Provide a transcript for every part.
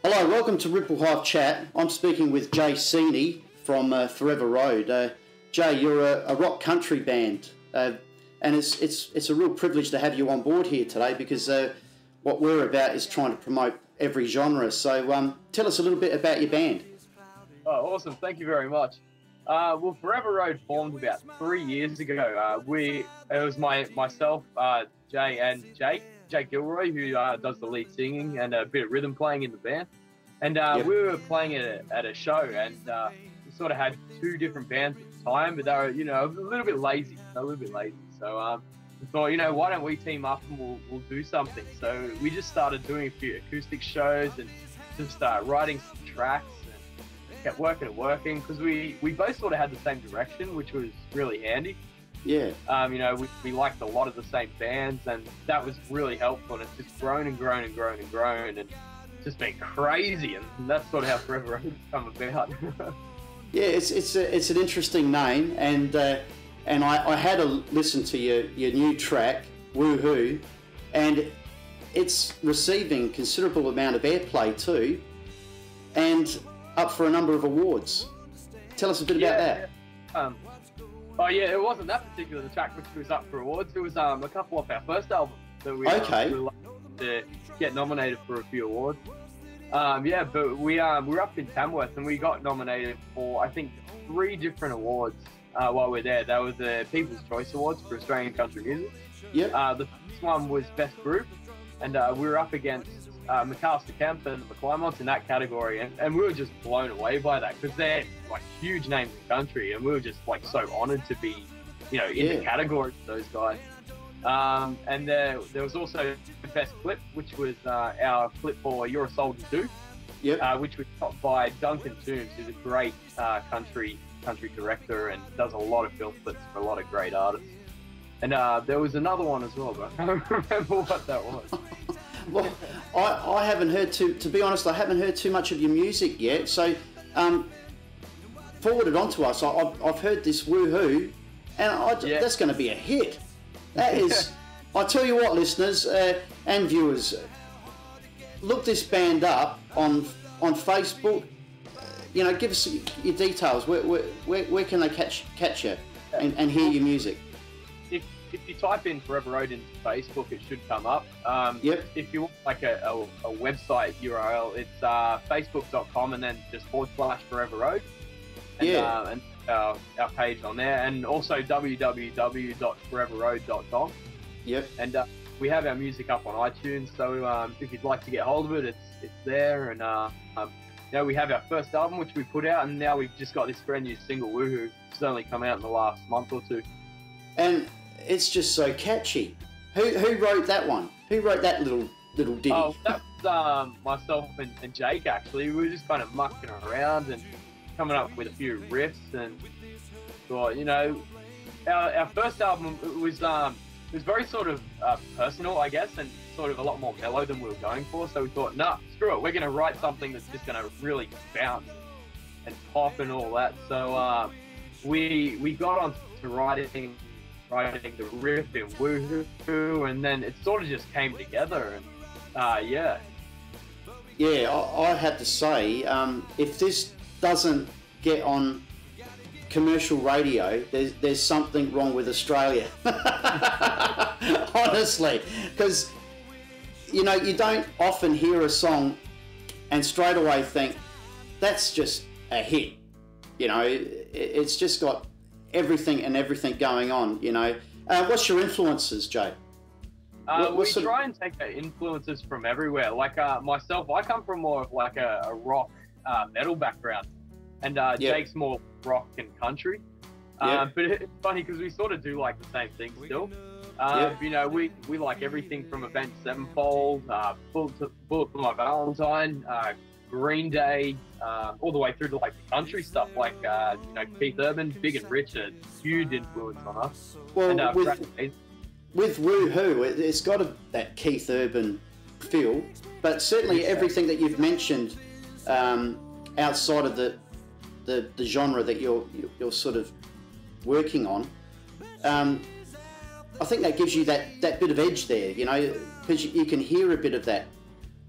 Hello, welcome to RippleHive Chat. I'm speaking with Jay Seeney from Forever Road. Jay, you're a rock country band, and it's a real privilege to have you on board here today because what we're about is trying to promote every genre. So tell us a little bit about your band. Oh, awesome. Thank you very much. Well, Forever Road formed about 3 years ago. It was myself, Jay, and Jake Gilroy, who does the lead singing and a bit of rhythm playing in the band. And we were playing at a show, and we sort of had two different bands at the time, but they were, a little bit lazy. So we thought, why don't we team up and we'll do something? So we just started doing a few acoustic shows and just writing some tracks. Kept working because we both sort of had the same direction, which was really handy. Yeah. We liked a lot of the same bands, and that was really helpful. And it's just grown and grown and grown and grown, and just been crazy. And that's sort of how Forever Road come about. Yeah, it's an interesting name, and I had a listen to your new track, Woohoo, and it's receiving considerable amount of airplay too, and up for a number of awards. Tell us a bit about that. It wasn't that particular track which was up for awards. It was a couple of our first albums that we were lucky to get nominated for a few awards. But we're up in Tamworth and we got nominated for I think 3 different awards while we're there. That was the People's Choice Awards for Australian country music. Yeah. The first one was Best Group, and we were up against McAllister Kemp and the Climonts in that category, and we were just blown away by that because they're like huge names in the country, and we were just like so honoured to be, in the category of those guys. And there was also the Best Clip, which was our clip for You're a Soldier Too, which was shot by Duncan Toombs, who's a great country director and does a lot of film clips for a lot of great artists. And there was another one as well, but I don't remember what that was. Well, I haven't heard to be honest, I haven't heard too much of your music yet. So forward it on to us. I've heard this Woohoo, and that's going to be a hit. That is, I tell you what, listeners and viewers, look this band up on Facebook. Give us your details. Where can they catch you and hear your music? If you type in Forever Road into Facebook, it should come up. If you want like a website URL, it's facebook.com and then just /Forever Road. And, and our page on there, and also www.foreverroad.com. Yep. And we have our music up on iTunes, so if you'd like to get hold of it, it's there. And we have our first album which we put out, and now we've just got this brand new single, Woohoo. It's only come out in the last month or two. And it's just so catchy. Who wrote that one? Who wrote that little ditty? Oh, that was myself and Jake, actually. We were just kind of mucking around and coming up with a few riffs, and thought, our first album was very sort of personal, I guess, and sort of a lot more mellow than we were going for. So we thought, nah, screw it. We're going to write something that's just going to really bounce and pop and all that. So we got on to writing the riff in Woohoo, and then it sort of just came together, and I have to say, if this doesn't get on commercial radio, there's something wrong with Australia. Honestly, because you don't often hear a song and straight away think that's just a hit. It's just got everything going on. What's your influences, Jay? We try and take influences from everywhere. Like myself, I come from more of like a rock metal background, and Jake's more rock and country. But it's funny because we sort of do like the same thing still. We like everything from Avenged Sevenfold, Bullet for My Valentine, Green Day, all the way through to like the country stuff, like Keith Urban, Big and Rich, a huge influence on us. Well, and, with Woohoo, it's got that Keith Urban feel, but certainly everything that you've mentioned outside of the genre that you're sort of working on, I think that gives you that bit of edge there, because you can hear a bit of that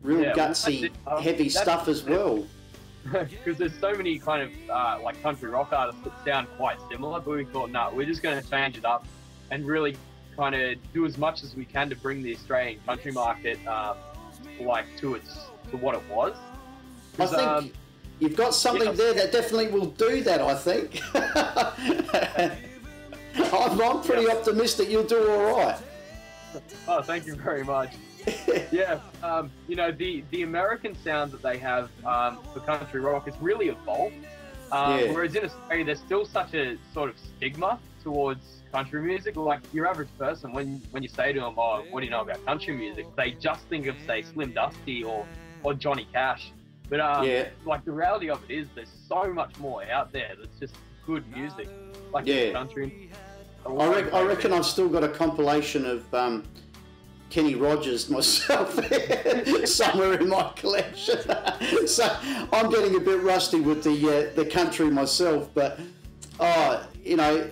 real gutsy, heavy stuff as well. Because there's so many kind of like country rock artists that sound quite similar, but we thought, no, we're just going to change it up and really kind of do as much as we can to bring the Australian country market like to what it was. I think you've got something there that definitely will do that, I think. I'm pretty optimistic you'll do all right. Oh, thank you very much. Yeah, you know, the American sound that they have for country rock has really evolved. Whereas in Australia, there's still such a sort of stigma towards country music. Like your average person, when you say to them, "Oh, what do you know about country music?" they just think of, say, Slim Dusty or Johnny Cash. But like the reality of it is, there's so much more out there that's just good music, like country. I reckon I've still got a compilation of Kenny Rogers myself somewhere in my collection. So I'm getting a bit rusty with the country myself, but you know,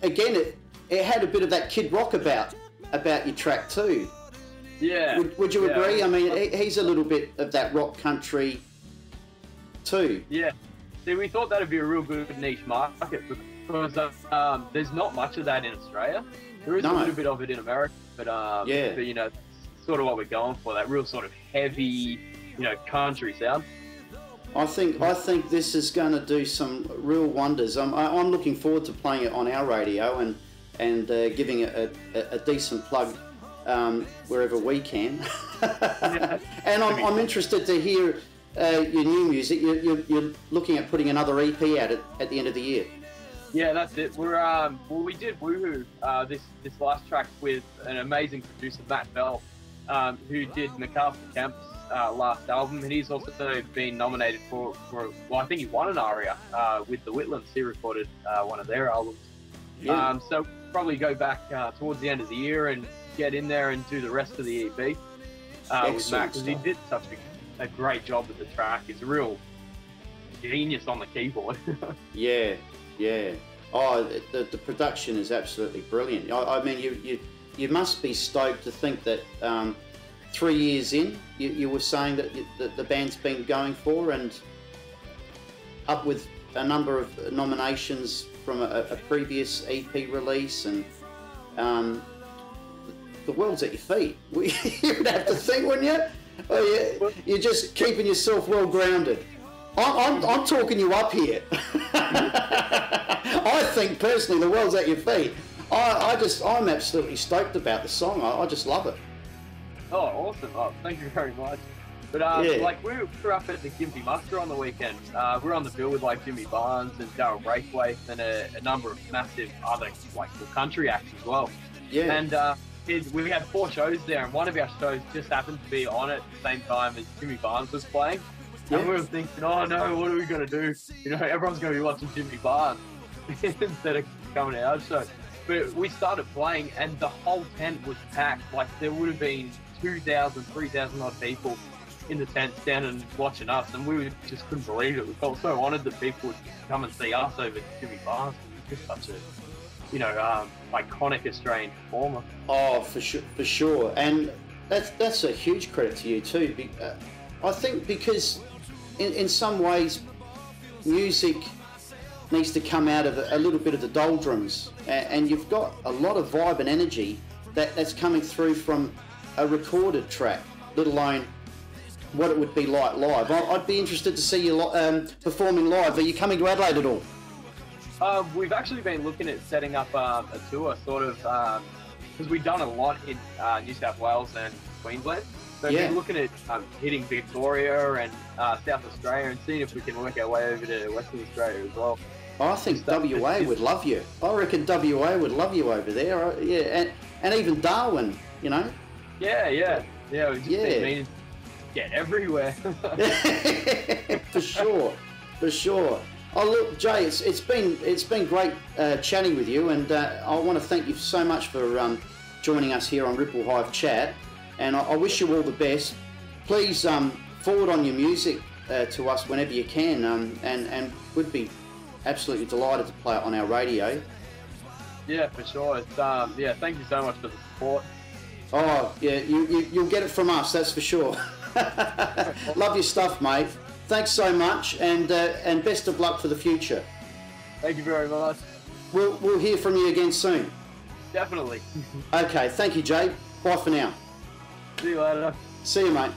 again, it had a bit of that Kid Rock about your track too. Yeah. Would you agree? I mean, he's a little bit of that rock country too. Yeah. See, we thought that'd be a real good niche market because there's not much of that in Australia. There is a little bit of it in America, but you know, sort of what we're going for, that real sort of heavy, you know, country sound. I think this is going to do some real wonders. I'm looking forward to playing it on our radio and giving it a decent plug wherever we can. And I'm interested to hear your new music. You're looking at putting another EP out at the end of the year. Yeah, that's it. We're well, we did Woohoo this last track with an amazing producer, Matt Bell, who did MacArthur Kemp's last album, and he's also been nominated for well, I think he won an ARIA with the Whitlands. He recorded one of their albums. Yeah. So probably go back towards the end of the year and get in there and do the rest of the EP with Matt, because he did such a great job with the track. He's a real genius on the keyboard. Yeah. Oh, the production is absolutely brilliant. I mean, you must be stoked to think that 3 years in, you were saying that the band's been going for, and up with a number of nominations from a previous EP release, and the world's at your feet. You'd have to think, wouldn't you? Oh, you're just keeping yourself well grounded. I'm talking you up here. I think personally the world's at your feet. I'm absolutely stoked about the song. I just love it. Oh, awesome. Oh, thank you very much. But like we were up at the Gympie Muster on the weekend. We're on the bill with like Jimmy Barnes and Darryl Braithwaite and a number of massive other like country acts as well. Yeah. And we had 4 shows there, and one of our shows just happened to be on at the same time as Jimmy Barnes was playing. Yeah. And we were thinking, oh no, what are we going to do? You know, everyone's going to be watching Jimmy Barnes instead of coming to our show. But we started playing, and the whole tent was packed. Like, there would have been 2,000, 3,000 odd people in the tent standing watching us, and we just couldn't believe it. We felt so honoured that people would come and see us over Jimmy Barnes. He's just such a, you know, iconic Australian performer. Oh, for sure. And that's a huge credit to you too. I think because in some ways music needs to come out of a little bit of the doldrums, and you've got a lot of vibe and energy that's coming through from a recorded track, let alone what it would be like live. I'd be interested to see you performing live. Are you coming to Adelaide at all? We've actually been looking at setting up a tour, sort of, because we've done a lot in New South Wales and Queensland. So we've been looking at hitting Victoria and South Australia and seeing if we can work our way over to Western Australia as well. I think WA would love you. I reckon WA would love you over there. Yeah, and even Darwin, you know. Yeah. We just need to get everywhere. For sure. Oh look, Jay, it's been great chatting with you, and I want to thank you so much for joining us here on RippleHive Chat, and I wish you all the best. Please forward on your music to us whenever you can, and we'd be absolutely delighted to play it on our radio. Yeah, for sure. It's thank you so much for the support. Oh, yeah, you'll get it from us, that's for sure. Love your stuff, mate. Thanks so much, and best of luck for the future. Thank you very much. We'll hear from you again soon. Definitely. Okay, thank you, Jay. Bye for now. See you later. See you, mate.